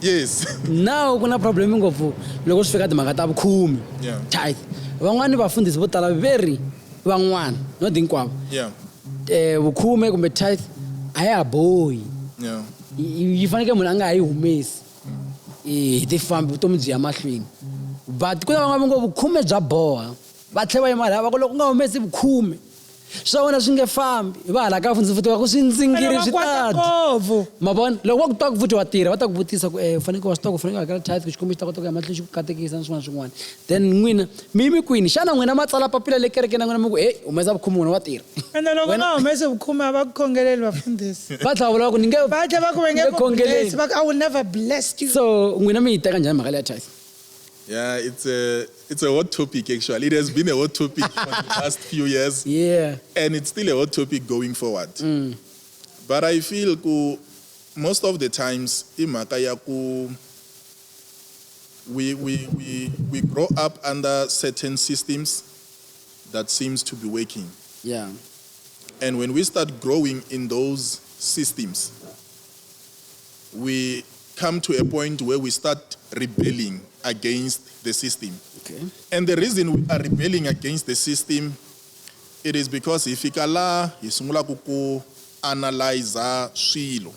Yes. Now kuna problem ngopfu loko swi fika timhaka ta vukhumi. Yeah. Tithe. Van'wani vafundhisi vo tala very van'wana, not hinkwavo. Yeah. Vukhume kumbe tithe a ya bohi. Yeah. Yi faneke munhu a nga ha yi humesi. Hi tifambi vutomi byi ya mahlweni. But ku na van'wana ngo vukhume bya boha. Va tlhela va yi mali loko u nga humesi vukhume. Swa wena swi nge fambi. Va hala ka fundhisi futhi va ku swi ndzingiri swi tati. Ma vona loko va ku twa ku futhi wa tirha va ta ku vutisa ku faneke wa swi tiva ku faneke u hakela tithe ku xikwembu xi ta kota ku ya mahlweni xi ku katekisa na swin'wana. Then n'wina mi kwini xana n'wina ma tsala papila le kerekeni na n'wina mi ku humesa vukhume n'wina wa tirha. Ende loko nga humesi vukhume a va ku khongeleli vafundhisi. Va tlhela va vula ku ni nge Va tlhela va ku va nge ku bless. I will never bless you. So n'wina mi yi teka njhani mhaka leya tithe? Yeah, it's a hot topic actually. It has been a hot topic for the past few years. Yeah. And it's still a hot topic going forward. But I feel most of the times we grow up under certain systems that seems to be working. Yeah. And when we start growing in those systems, we come to a point where we start rebelling against the system. Okay. And the reason we are rebelling against the system, it is because if ikala isungula kuku analyze swilo.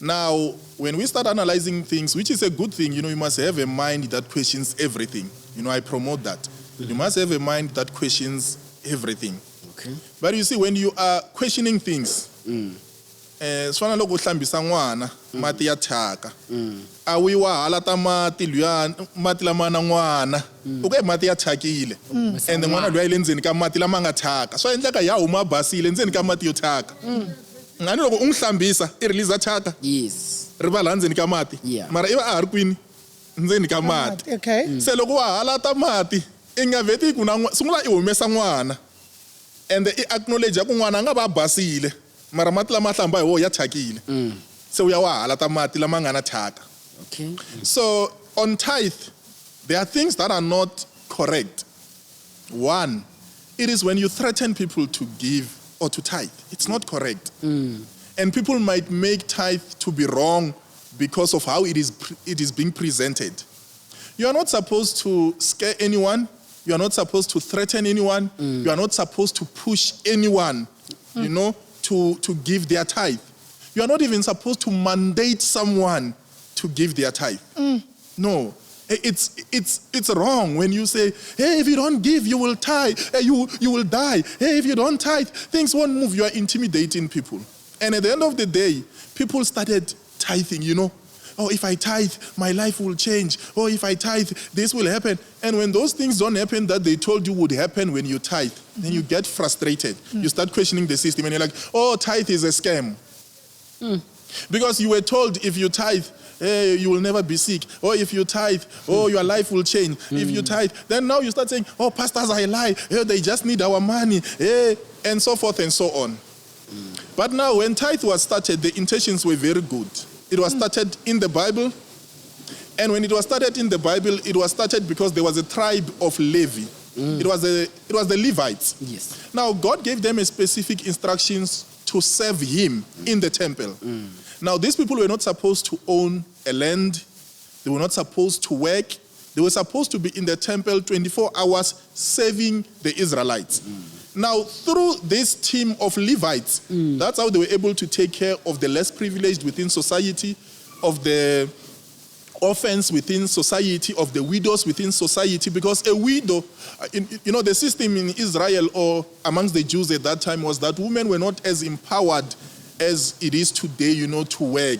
Now, when we start analyzing things, which is a good thing, you must have a mind that questions everything. I promote that. You must have a mind that questions everything. Okay. But you see, when you are questioning things, swana loko hlambisa n'wana mati ya thyaka a wi wa hala ta mati lama na n'wana u ke mati ya thyakile and n'wana luya ile ndzeni ka mati lama nga thyaka swa endleka ya huma basile ndzeni ka mati yo thyaka ngani loko u hlambisa I release thyaka Yes. rivala ndzeni ka mati mara iva a ha ri kwini ndzeni ka mati. Okay. Se loko wa hala ta mati I nga veti ku na sungula I humesa n'wana and I acknowledge ku n'wana nga ba basile mara mati lama hlamba hi wo ya thyakile se u ya wa hala ta mati lama nga na thyaka. Okay. So on tithe there are things that are not correct. One, it is when you threaten people to give or to tithe. It's not correct. And people might make tithe to be wrong because of how it is being presented. You are not supposed to scare anyone. You are not supposed to threaten anyone. You are not supposed to push anyone, to give their tithe. You are not even supposed to mandate someone to give their tithe. No. It's wrong when you say, hey, if you don't give, you will tithe. Hey, you will die. Hey, if you don't tithe, things won't move. You are intimidating people. And at the end of the day, people started tithing, Oh, if I tithe, my life will change. Oh, if I tithe, this will happen. And when those things don't happen that they told you would happen when you tithe, then you get frustrated. You start questioning the system and you're like, oh, tithe is a scam. Because you were told if you tithe, hey, you will never be sick. Or if you tithe, oh, your life will change. If you tithe, then now you start saying, oh, pastors, I lie. Hey, they just need our money. Hey, and so forth and so on. But now when tithe was started, the intentions were very good. It was started in the Bible. And when it was started in the Bible, it was started because there was a tribe of Levi. It was the Levites. Yes. Now, God gave them a specific instructions to serve him in the temple. Now, these people were not supposed to own a land. They were not supposed to work. They were supposed to be in the temple 24 hours serving the Israelites. Now, through this team of Levites, that's how they were able to take care of the less privileged within society, of the orphans within society, of the widows within society, because a widow, the system in Israel or amongst the Jews at that time was that women were not as empowered as it is today, to work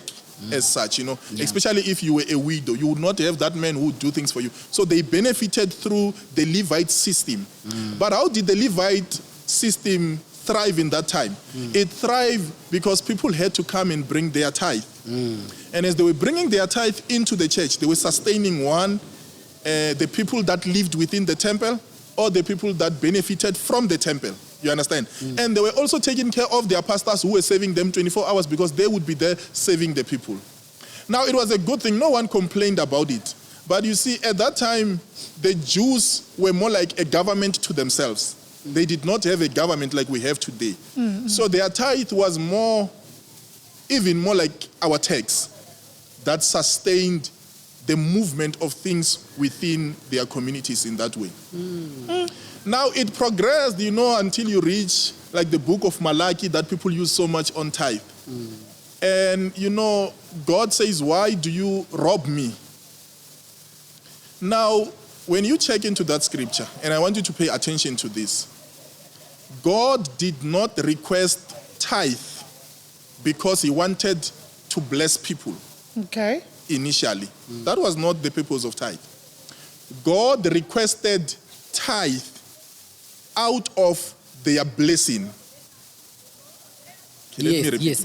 as such, especially if you were a widow. You would not have that man who would do things for you. So they benefited through the Levite system. But how did the Levite system thrive in that time? It thrived because people had to come and bring their tithe. And as they were bringing their tithe into the church, they were sustaining the people that lived within the temple or the people that benefited from the temple. You understand? And they were also taking care of their pastors who were serving them 24 hours because they would be there serving the people. Now, it was a good thing. No one complained about it. But you see, at that time, the Jews were more like a government to themselves. They did not have a government like we have today. So their tithe was even more like our tax that sustained the movement of things within their communities in that way. Now it progressed, until you reach like the book of Malachi that people use so much on tithe. And God says, why do you rob me? Now, when you check into that scripture, and I want you to pay attention to this, God did not request tithe because he wanted to bless people. Okay. Initially. That was not the purpose of tithe. God requested tithe out of their blessing. Okay, let me repeat. Yes.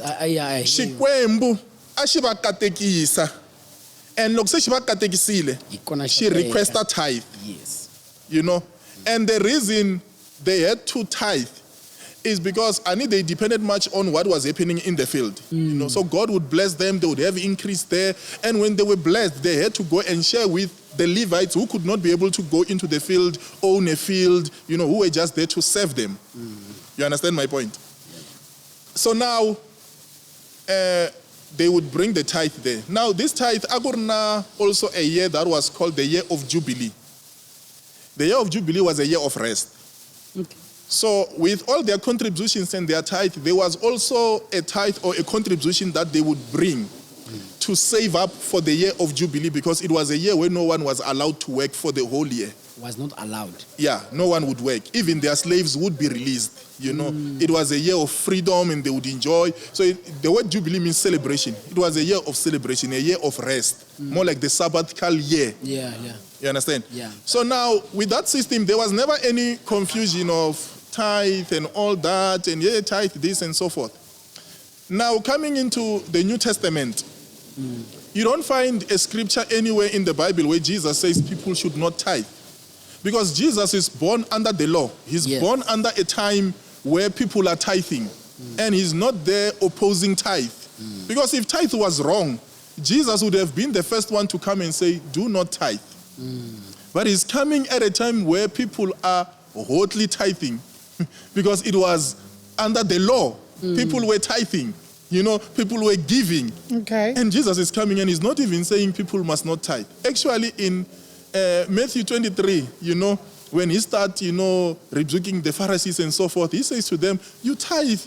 Xikwembu a xi va katekisa. And loko se xi va katekisile, she requested tithe. Yes. And the reason they had to tithe is because they depended much on what was happening in the field. So God would bless them, they would have increase there. And when they were blessed, they had to go and share with the Levites who could not be able to go into the field, own a field, who were just there to serve them. You understand my point? So now, they would bring the tithe there. Now, this tithe, agorna also a year that was called the year of Jubilee. The year of Jubilee was a year of rest. Okay. So with all their contributions and their tithe, there was also a tithe or a contribution that they would bring to save up for the year of Jubilee, because it was a year where no one was allowed to work for the whole year. Was not allowed. Yeah, no one would work. Even their slaves would be released. It was a year of freedom and they would enjoy. So the word Jubilee means celebration. It was a year of celebration, a year of rest. More like the Sabbathcal year. Yeah. You understand? Yeah. So now, with that system, there was never any confusion of tithe and all that, and tithe this and so forth. Now, coming into the New Testament, you don't find a scripture anywhere in the Bible where Jesus says people should not tithe. Because Jesus is born under the law. He's born under a time where people are tithing. And he's not there opposing tithe. Because if tithe was wrong, Jesus would have been the first one to come and say, do not tithe. But he's coming at a time where people are hotly tithing. Because it was under the law. People were tithing. People were giving. Okay. And Jesus is coming and he's not even saying people must not tithe. Actually, in Matthew 23, when he starts, rebuking the Pharisees and so forth, he says to them, you tithe,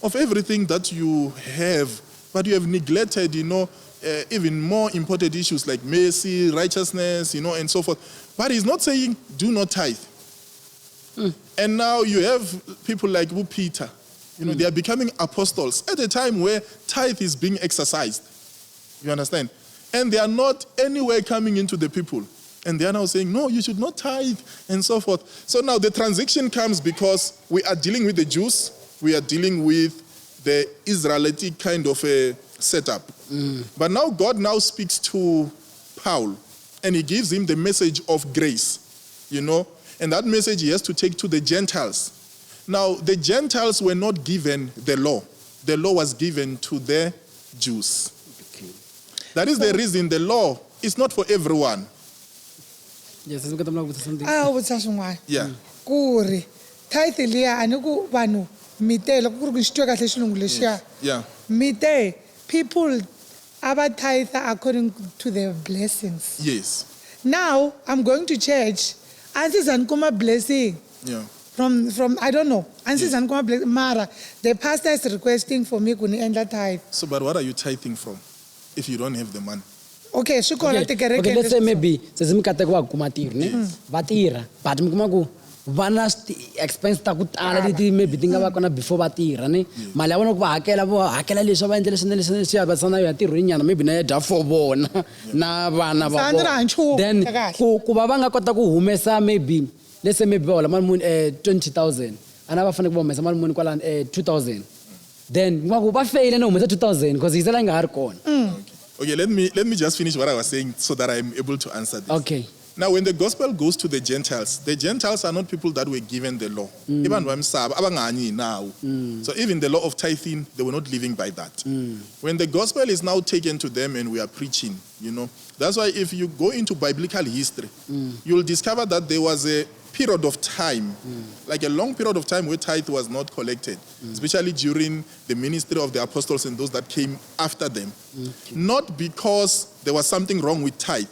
of everything that you have, but you have neglected, even more important issues like mercy, righteousness, and so forth. But he's not saying, do not tithe. And now you have people like Peter. They are becoming apostles at a time where tithe is being exercised. You understand? And they are not anywhere coming into the people. And they are now saying, no, you should not tithe, and so forth. So now the transition comes because we are dealing with the Jews. We are dealing with the Israelite kind of a setup. But now God now speaks to Paul. And he gives him the message of grace. And that message he has to take to the Gentiles. Now, the Gentiles were not given the law. The law was given to the Jews. Okay. That is the reason the law is not for everyone. Yes, I'm going to something. Yeah. Kuri. Tithe liya aniku banu mite loko kuri kushitwa kahle xilungu lexiya. Yeah. Mite people aba tithe according to their blessings. Yes. Now I'm going to church. Ansizani kuma blessing. Yeah. From I don't know. Ansizani kuma blessing. Mara, the pastor is requesting for me kuni endla tithe. So, but what are you tithing from if you don't have the money? Okay, okay, let's say maybe sezimkate kwa kumatiri ne vatira but mikumaku vana expense ta ku tala leti maybe ti nga va kona before va tirha ne mali ya vona ku va hakela leswi va endle leswi ya va sana ya tirhweni nyana maybe na ya dya for bona na vana va vona then ku va nga kota ku humesa maybe let's say maybe va hola mali muni 20,000 ana va fanele ku va humesa mali muni kwala 2,000 then va fail no humesa 2,000 because his la nga ha ri kona. Okay, let me just finish what I was saying so that I'm able to answer this. Okay. Now, when the gospel goes to the Gentiles are not people that were given the law. So even the law of tithing, they were not living by that. When the gospel is now taken to them and we are preaching, You know, that's why if you go into biblical history, you'll discover that there was a period of time, like a long period of time where tithe was not collected, especially during the ministry of the apostles and those that came after them. Not because there was something wrong with tithe,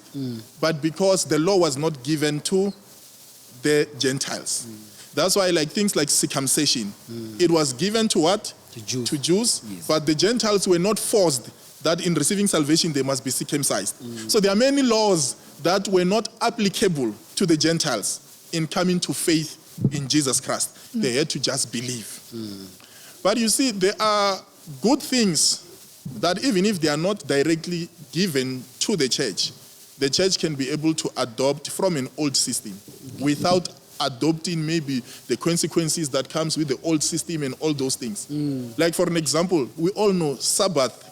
but because the law was not given to the Gentiles. That's why like things like circumcision, it was given to what? To Jews, Yes. but the Gentiles were not forced that in receiving salvation they must be circumcised. So there are many laws that were not applicable to the Gentiles in coming to faith in Jesus Christ. They had to just believe. But you see, there are good things that even if they are not directly given to the church can be able to adopt from an old system without adopting maybe the consequences that comes with the old system and all those things. Like for an example, we all know Sabbath,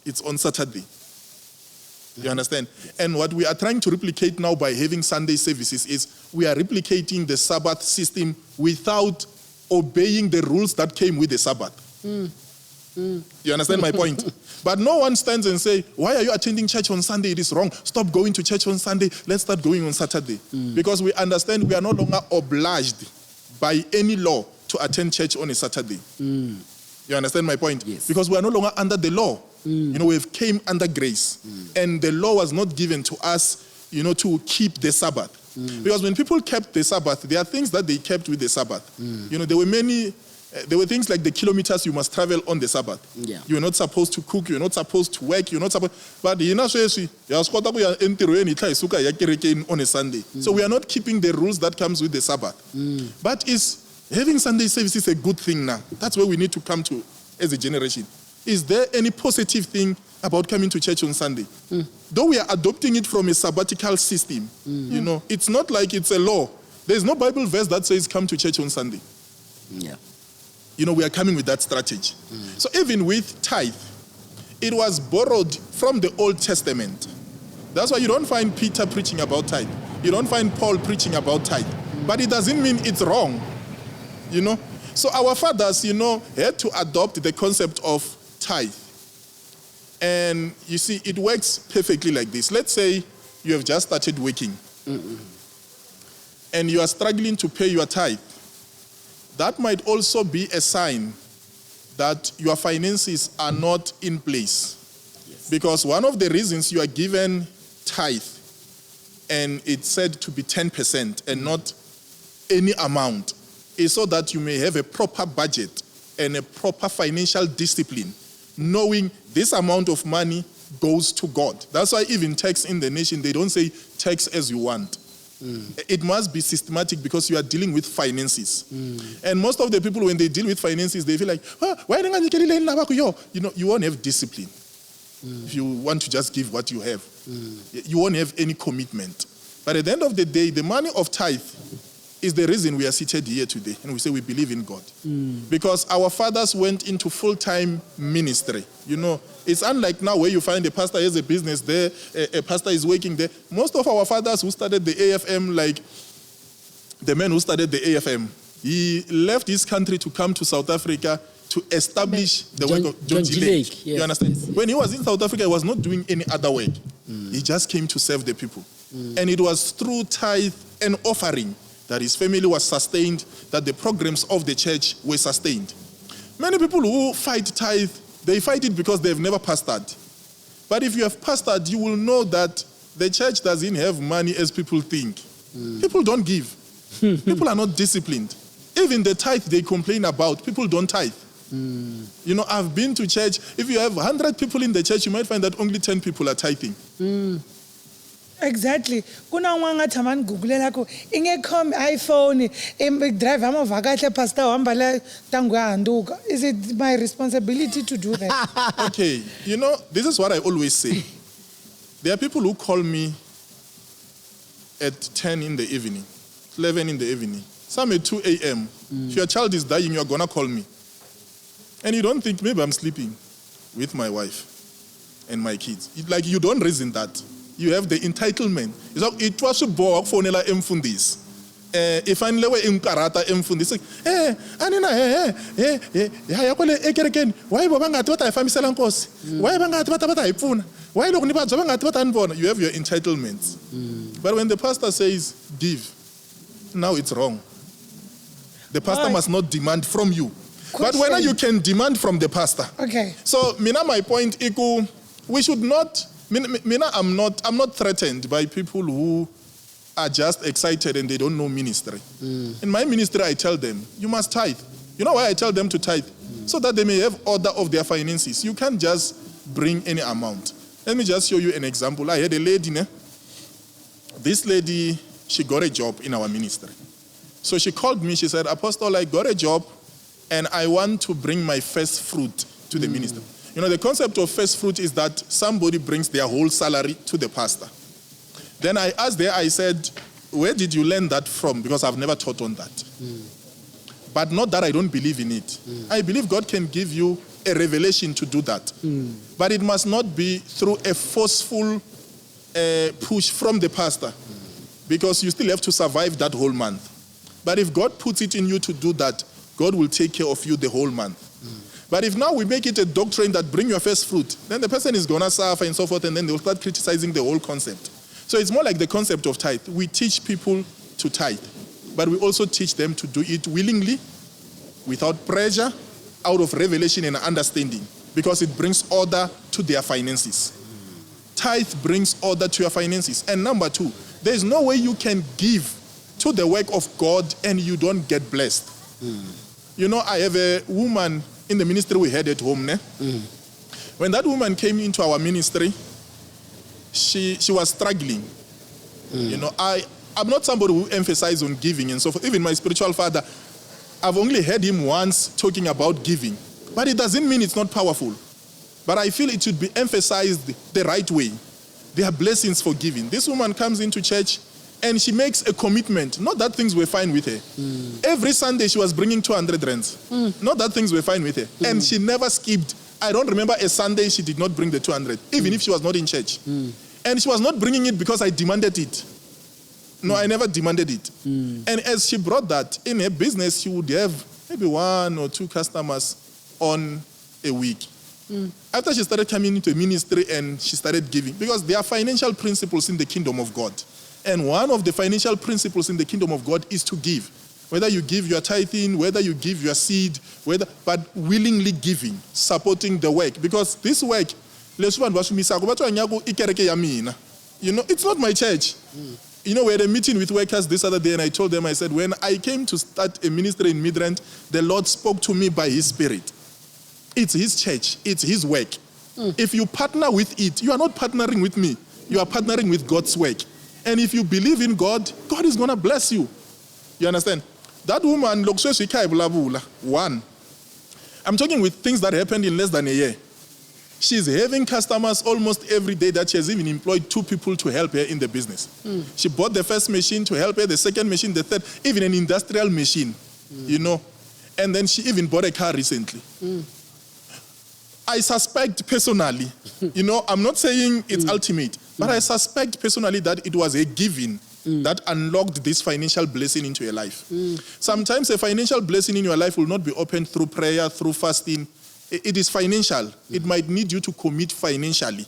it's on Saturday. You understand? And what we are trying to replicate now by having Sunday services is we are replicating the Sabbath system without obeying the rules that came with the Sabbath. You understand my point? But no one stands and say, why are you attending church on Sunday? It is wrong. Stop going to church on Sunday. Let's start going on Saturday. Because we understand we are no longer obliged by any law to attend church on a Saturday. You understand my point? Yes. Because we are no longer under the law. You know, we've came under grace. And the law was not given to us, you know, to keep the Sabbath. Because when people kept the Sabbath, there are things that they kept with the Sabbath. You know, there were things like the kilometers you must travel on the Sabbath. Yeah. You're not supposed to cook, you're not supposed to work, you're not supposed... But on a Sunday. So we are not keeping the rules that comes with the Sabbath. But is having Sunday service a good thing now? That's where we need to come to as a generation. Is there any positive thing about coming to church on Sunday? Though we are adopting it from a sabbatical system, you know, it's not like it's a law. There's no Bible verse that says come to church on Sunday. Yeah. You know, we are coming with that strategy. So even with tithe, it was borrowed from the Old Testament. That's why you don't find Peter preaching about tithe. You don't find Paul preaching about tithe. But it doesn't mean it's wrong, you know. So our fathers, you know, had to adopt the concept of tithe. And you see, it works perfectly like this. Let's say you have just started working and you are struggling to pay your tithe. That might also be a sign that your finances are not in place. Yes. Because one of the reasons you are given tithe, and it's said to be 10% and not any amount, is so that you may have a proper budget and a proper financial discipline, knowing this amount of money goes to God. That's why even tax in the nation, they don't say tax as you want. It must be systematic because you are dealing with finances. And most of the people, when they deal with finances, they feel like, why don't you know, you won't have discipline. If you want to just give what you have, you won't have any commitment. But at the end of the day, the money of tithe is the reason we are seated here today. And we say we believe in God. Because our fathers went into full-time ministry. You know, it's unlike now where you find a pastor has a business there, a pastor is working there. Most of our fathers who started the AFM, like the man who started the AFM, he left his country to come to South Africa to establish the work of John G. Lake. Yes, You understand? yes. When he was in South Africa, he was not doing any other work. He just came to serve the people. And it was through tithe and offering that his family was sustained, that the programs of the church were sustained. Many people who fight tithe, they fight it because they've never pastored. But if you have pastored, you will know that the church doesn't have money as people think. People don't give. People are not disciplined. Even the tithe they complain about, people don't tithe. You know, I've been to church. If you have 100 people in the church, you might find that only 10 people are tithing. Exactly. Kuna un'wana tshama ni gugulela ku I nge khomi iPhone driver movha kahle pastor hamba la tangu ya handuka. Is it my responsibility to do that? Okay, you know, this is what I always say. There are people who call me at 10 in the evening, 11 in the evening, some at 2 a.m. If your child is dying, you're going to call me. And you don't think maybe I'm sleeping with my wife and my kids. Like, you don't reason that. You have the entitlement. It was a book for Mfundisi. If I know in karata Mfundisi, why Babanga what I family selankosi? Why Banga what I phone? Why don't you have your entitlements? But when the pastor says give, now it's wrong. The pastor must not demand from you. But whether you can demand from the pastor. Okay. So, my point, we should not. I'm not threatened by people who are just excited and they don't know ministry. In my ministry, I tell them, you must tithe. You know why I tell them to tithe? So that they may have order of their finances. You can't just bring any amount. Let me just show you an example. I had a lady. This lady, she got a job in our ministry. So she called me. She said, Apostle, I got a job and I want to bring my first fruit to the ministry. You know, the concept of first fruit is that somebody brings their whole salary to the pastor. Then I asked her, I said, where did you learn that from? Because I've never taught on that. But not that I don't believe in it. I believe God can give you a revelation to do that. But it must not be through a forceful push from the pastor. Because you still have to survive that whole month. But if God puts it in you to do that, God will take care of you the whole month. But if now we make it a doctrine that bring your first fruit, then the person is going to suffer and so forth, and then they'll start criticizing the whole concept. So it's more like the concept of tithe. We teach people to tithe, but we also teach them to do it willingly, without pressure, out of revelation and understanding, because it brings order to their finances. Tithe brings order to your finances. And number two, there's no way you can give to the work of God and you don't get blessed. You know, I have a woman in the ministry we had at home. When that woman came into our ministry, she was struggling. You know, I'm not somebody who emphasizes on giving and so forth. Even my spiritual father, I've only heard him once talking about giving. But it doesn't mean it's not powerful. But I feel it should be emphasized the right way. There are blessings for giving. This woman comes into church and she makes a commitment. Not that things were fine with her. Every Sunday she was bringing 200 rands. Not that things were fine with her. And she never skipped. I don't remember a Sunday she did not bring the 200, even if she was not in church. And she was not bringing it because I demanded it. No, I never demanded it. And as she brought that, in her business, she would have maybe 1 or 2 customers on a week. After she started coming into ministry and she started giving, because there are financial principles in the kingdom of God. And one of the financial principles in the kingdom of God is to give. Whether you give your tithing, whether you give your seed, but willingly giving, supporting the work. Because this work, you know, it's not my church. You know, we had a meeting with workers this other day and I told them, I said, when I came to start a ministry in Midrand, the Lord spoke to me by His Spirit. It's His church. It's His work. If you partner with it, you are not partnering with me. You are partnering with God's work. And if you believe in God, God is going to bless you. You understand? That woman, one, I'm talking with things that happened in less than a year. She's having customers almost every day that she has even employed 2 people to help her in the business. She bought the first machine to help her, the second machine, the third, even an industrial machine, you know. And then she even bought a car recently. I suspect personally, you know, I'm not saying it's ultimate, but I suspect personally that it was a giving that unlocked this financial blessing into your life. Sometimes a financial blessing in your life will not be opened through prayer, through fasting. It is financial. It might need you to commit financially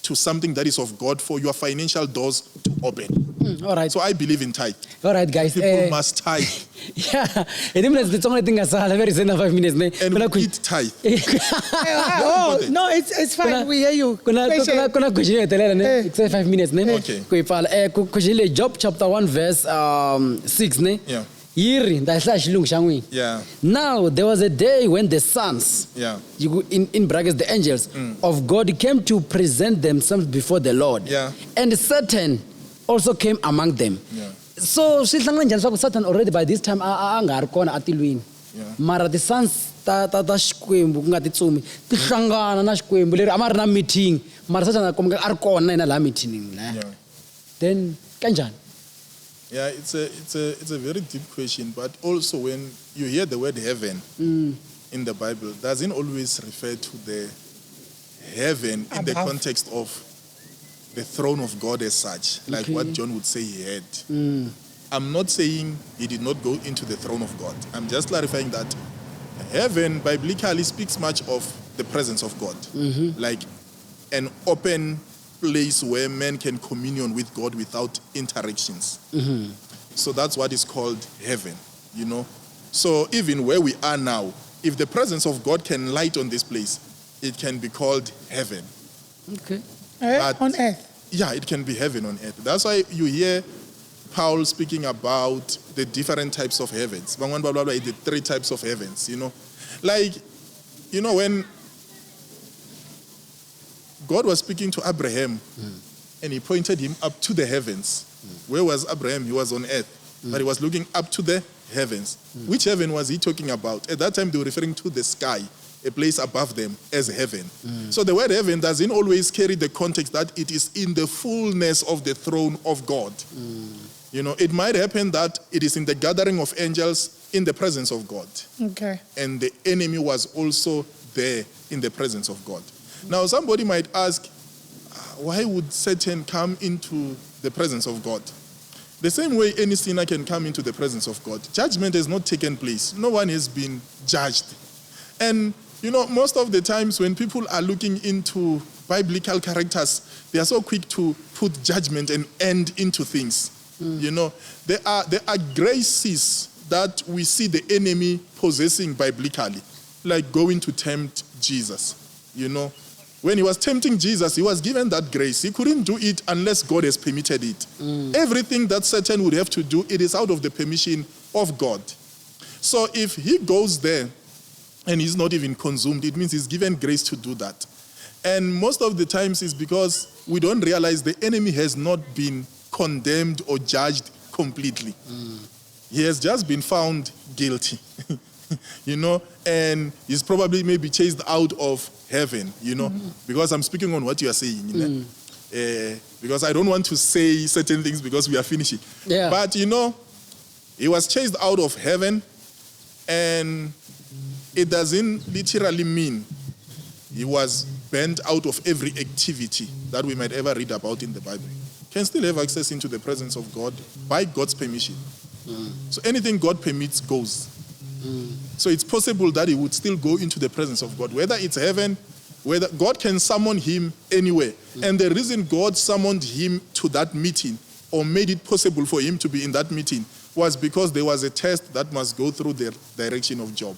to something that is of God for your financial doors to open. All right. So I believe in tithe. All right, guys. People must tithe. Yeah. The only thing I saw, very 5 minutes. And we eat tithe. Oh, no, it's fine. We hear you. It's 5 minutes. Okay. Job chapter 1 verse 6. Yeah. Yeah. Now there was a day when the sons, in brackets the angels of God came to present themselves before the Lord. Yeah. And Satan also came among them. Yeah. So Satan already by this time atilwini. Mara the sons ta xikwembu ku nga ti tsumi ti hlangana na xikwembu leri a ma ri na meeting mara Satan a ri kona ina la meeting la. Then kanjani? Yeah, it's a very deep question, but also when you hear the word heaven in the Bible, doesn't always refer to the heaven in the context of the throne of God as such, like what John would say he had. I'm not saying he did not go into the throne of God. I'm just clarifying that heaven biblically speaks much of the presence of God, like an open place where man can communion with God without interactions. So that's what is called heaven, So even where we are now, if the presence of God can light on this place, it can be called heaven. Okay. On earth. Yeah, it can be heaven on earth. That's why you hear Paul speaking about the different types of heavens. Blah, blah, blah, blah, the 3 types of heavens, Like, when God was speaking to Abraham and he pointed him up to the heavens. Where was Abraham? He was on earth. But he was looking up to the heavens. Which heaven was he talking about? At that time, they were referring to the sky, a place above them as heaven. So the word heaven doesn't always carry the context that it is in the fullness of the throne of God. It might happen that it is in the gathering of angels in the presence of God. Okay. And the enemy was also there in the presence of God. Now, somebody might ask, why would Satan come into the presence of God? The same way any sinner can come into the presence of God. Judgment has not taken place. No one has been judged. And, most of the times when people are looking into biblical characters, they are so quick to put judgment and end into things. There are graces that we see the enemy possessing biblically, like going to tempt Jesus. When he was tempting Jesus, he was given that grace. He couldn't do it unless God has permitted it. Everything that Satan would have to do, it is out of the permission of God. So if he goes there and he's not even consumed, it means he's given grace to do that. And most of the times it's because we don't realize the enemy has not been condemned or judged completely. He has just been found guilty. And he's probably maybe chased out of heaven, because I'm speaking on what you are saying, because I don't want to say certain things because we are finishing. Yeah. But, he was chased out of heaven, and it doesn't literally mean he was banned out of every activity that we might ever read about in the Bible. Can still have access into the presence of God by God's permission. So anything God permits goes. So it's possible that he would still go into the presence of God, whether it's heaven, whether God can summon him anywhere. And the reason God summoned him to that meeting or made it possible for him to be in that meeting was because there was a test that must go through the direction of Job.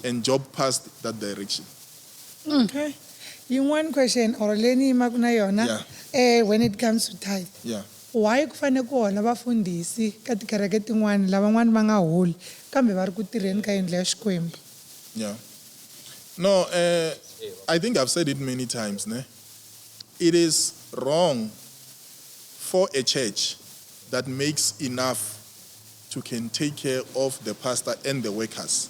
And Job passed that direction. Okay. One question, or Leni Magunayona, when it comes to tithe. Yeah. Why kufane ku hola vafundhisi ka tikereke tin'wana lavan'wana va nga holi kambe va ri ku tirheni ka endla ya Xikwembu? Yeah. No, I think I've said it many times. It is wrong for a church that makes enough to can take care of the pastor and the workers,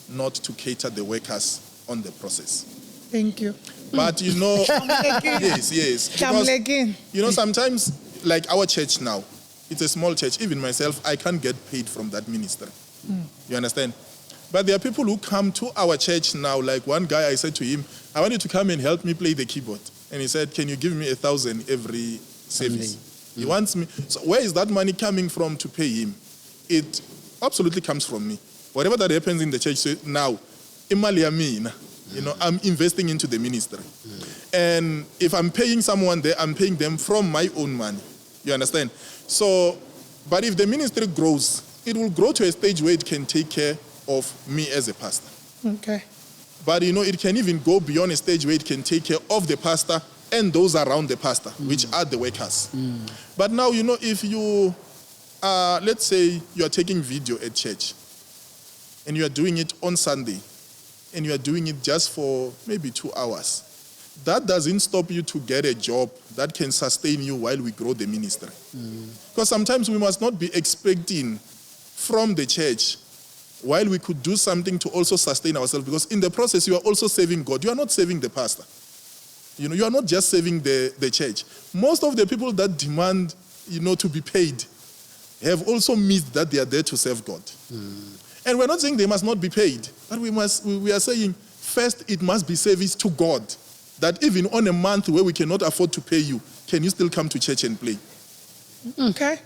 not to cater the workers on the process. Thank you. But yes. Because, sometimes, like our church now, it's a small church. Even myself, I can't get paid from that ministry. You understand? But there are people who come to our church now. Like one guy, I said to him, I want you to come and help me play the keyboard. And he said, can you give me 1,000 every service? He wants me. So where is that money coming from to pay him? It absolutely comes from me. Whatever that happens in the church now, imali yamina. I'm investing into the ministry. And if I'm paying someone there, I'm paying them from my own money. You understand? So, but if the ministry grows, it will grow to a stage where it can take care of me as a pastor. Okay. But, it can even go beyond a stage where it can take care of the pastor and those around the pastor, which are the workers. But now, if you, let's say you are taking video at church and you are doing it on Sunday, and you are doing it just for maybe 2 hours, that doesn't stop you to get a job that can sustain you while we grow the ministry. Because sometimes we must not be expecting from the church while we could do something to also sustain ourselves, because in the process you are also saving God. You are not saving the pastor. You are not just saving the church. Most of the people that demand, to be paid have also missed that they are there to serve God. And we're not saying they must not be paid, but we are saying first it must be service to God. That even on a month where we cannot afford to pay you, can you still come to church and play? Okay.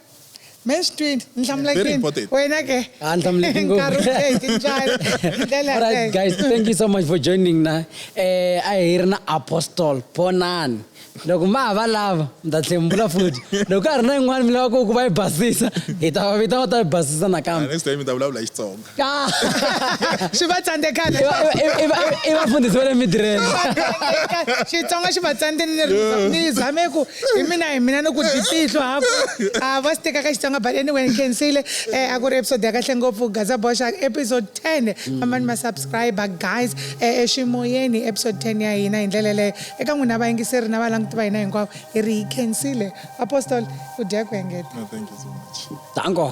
Men's twin, Very important. Wena ke. Alright, guys, thank you so much for joining na. I hear na Apostle Ponani. Loko ma va lava, ndatlembula futhi. Loko a ri na yin'wana mi lava ku va yi basisa, hi ta va vita va ta yi basisa nakambe. Next time ta vulavula Xitsonga. Xi va tsandzekana. I vafundhisi va le mitirheni. Xitsonga xi va tsandzeni ni zame ku hi mina ni ku titihlo hapo. Va stika ka Xitsonga but anyway ni khensile a ku ri episode ya kahle ngopfu Gaza Boxa episode 10 mamani ma subscriber guys eximoyeni episode 10 ya hina hi ndlela leyo eka n'wina va yingiseri na va languti va hina hinkwavo hi ri hi khensile Apostle u dya ku engeta. No, thank you so much. Danko.